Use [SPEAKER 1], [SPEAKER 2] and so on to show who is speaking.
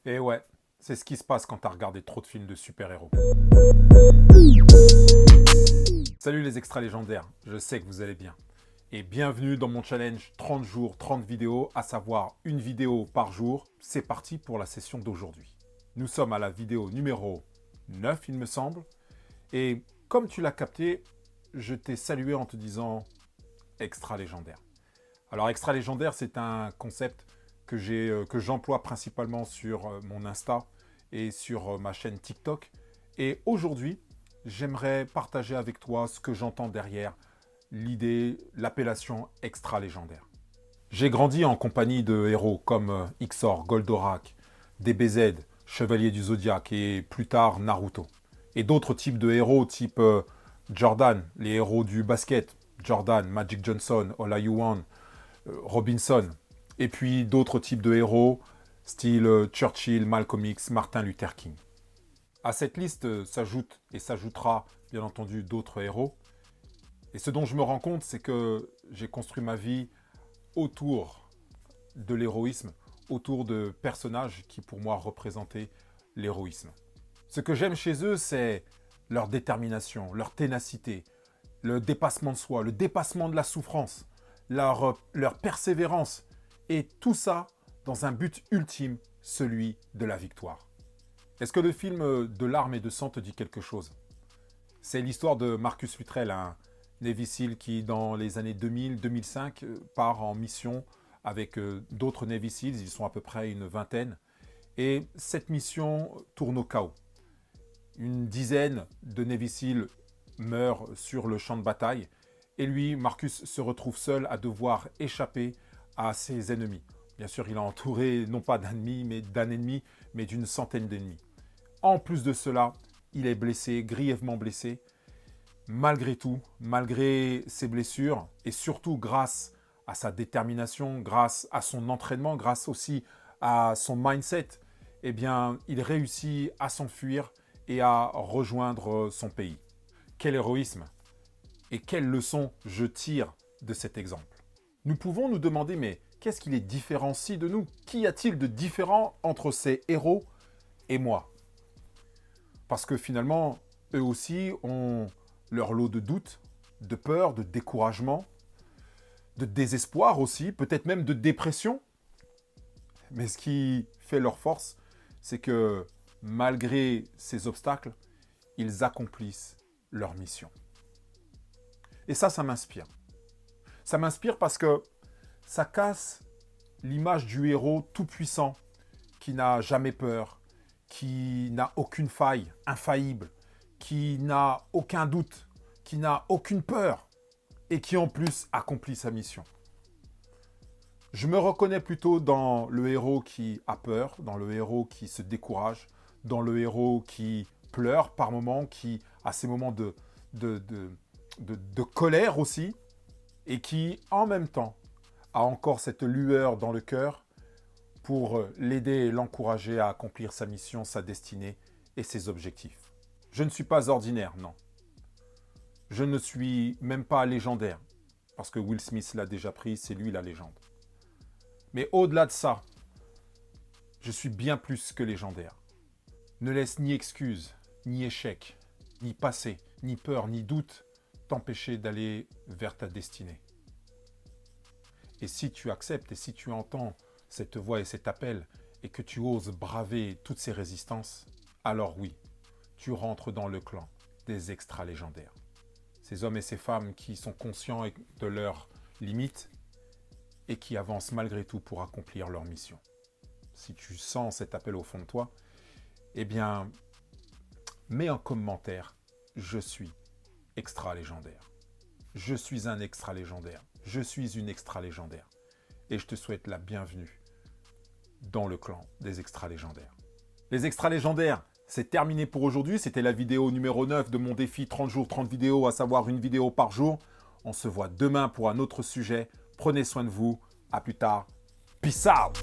[SPEAKER 1] Et ouais, c'est ce qui se passe quand t'as regardé trop de films de super-héros. Salut les extras légendaires, je sais que vous allez bien. Et bienvenue dans mon challenge 30 jours, 30 vidéos, à savoir une vidéo par jour. C'est parti pour la session d'aujourd'hui. Nous sommes à la vidéo numéro 9, il me semble. Et comme tu l'as capté, je t'ai salué en te disant extra légendaire. Alors extra légendaire, c'est un concept que j'emploie principalement sur mon Insta et sur ma chaîne TikTok. Et aujourd'hui, j'aimerais partager avec toi ce que j'entends derrière l'idée, l'appellation extra légendaire. J'ai grandi en compagnie de héros comme Ixor, Goldorak, DBZ, Chevalier du Zodiaque et plus tard Naruto. Et d'autres types de héros type Jordan, les héros du basket, Jordan, Magic Johnson, Olajuwon, Robinson. Et puis d'autres types de héros, style Churchill, Malcolm X, Martin Luther King. À cette liste s'ajoute et s'ajoutera bien entendu d'autres héros. Et ce dont je me rends compte, c'est que j'ai construit ma vie autour de l'héroïsme, autour de personnages qui pour moi représentaient l'héroïsme. Ce que j'aime chez eux, c'est leur détermination, leur ténacité, le dépassement de soi, le dépassement de la souffrance, leur persévérance, et tout ça dans un but ultime, celui de la victoire. Est-ce que le film De larmes et de sang te dit quelque chose? C'est l'histoire de Marcus Luttrell, un Navy SEAL qui, dans les années 2000-2005, part en mission avec d'autres Navy SEALs, ils sont à peu près une vingtaine, et cette mission tourne au chaos. Une dizaine de Navy SEAL meurent sur le champ de bataille, et lui, Marcus, se retrouve seul à devoir échapper à ses ennemis. Bien sûr, il est entouré non pas d'un ennemi, mais d'une centaine d'ennemis. En plus de cela, il est blessé, grièvement blessé. Malgré tout, malgré ses blessures, et surtout grâce à sa détermination, grâce à son entraînement, grâce aussi à son mindset, eh bien, il réussit à s'enfuir et à rejoindre son pays. Quel héroïsme! Et quelle leçon je tire de cet exemple? Nous pouvons nous demander, mais qu'est-ce qui les différencie de nous? Qu'y a-t-il de différent entre ces héros et moi? Parce que finalement, eux aussi ont leur lot de doutes, de peur, de découragement, de désespoir aussi, peut-être même de dépression. Mais ce qui fait leur force, c'est que malgré ces obstacles, ils accomplissent leur mission. Et ça m'inspire. Ça m'inspire parce que ça casse l'image du héros tout-puissant qui n'a jamais peur, qui n'a aucune faille, infaillible, qui n'a aucun doute, qui n'a aucune peur et qui en plus accomplit sa mission. Je me reconnais plutôt dans le héros qui a peur, dans le héros qui se décourage, dans le héros qui pleure par moments, qui a ces moments de colère aussi, et qui, en même temps, a encore cette lueur dans le cœur pour l'aider et l'encourager à accomplir sa mission, sa destinée et ses objectifs. Je ne suis pas ordinaire, non. Je ne suis même pas légendaire, parce que Will Smith l'a déjà pris, c'est lui la légende. Mais au-delà de ça, je suis bien plus que légendaire. Ne laisse ni excuse, ni échec, ni passé, ni peur, ni doute t'empêcher d'aller vers ta destinée. Et si tu acceptes et si tu entends cette voix et cet appel et que tu oses braver toutes ces résistances, alors oui, tu rentres dans le clan des extra légendaires. Ces hommes et ces femmes qui sont conscients de leurs limites et qui avancent malgré tout pour accomplir leur mission. Si tu sens cet appel au fond de toi, eh bien, mets en commentaire « Je suis extra légendaire ». Je suis un extra légendaire. Je suis une extra légendaire. Et je te souhaite la bienvenue dans le clan des extra légendaires. Les extra légendaires, c'est terminé pour aujourd'hui. C'était la vidéo numéro 9 de mon défi 30 jours, 30 vidéos, à savoir une vidéo par jour. On se voit demain pour un autre sujet. Prenez soin de vous. À plus tard. Peace out!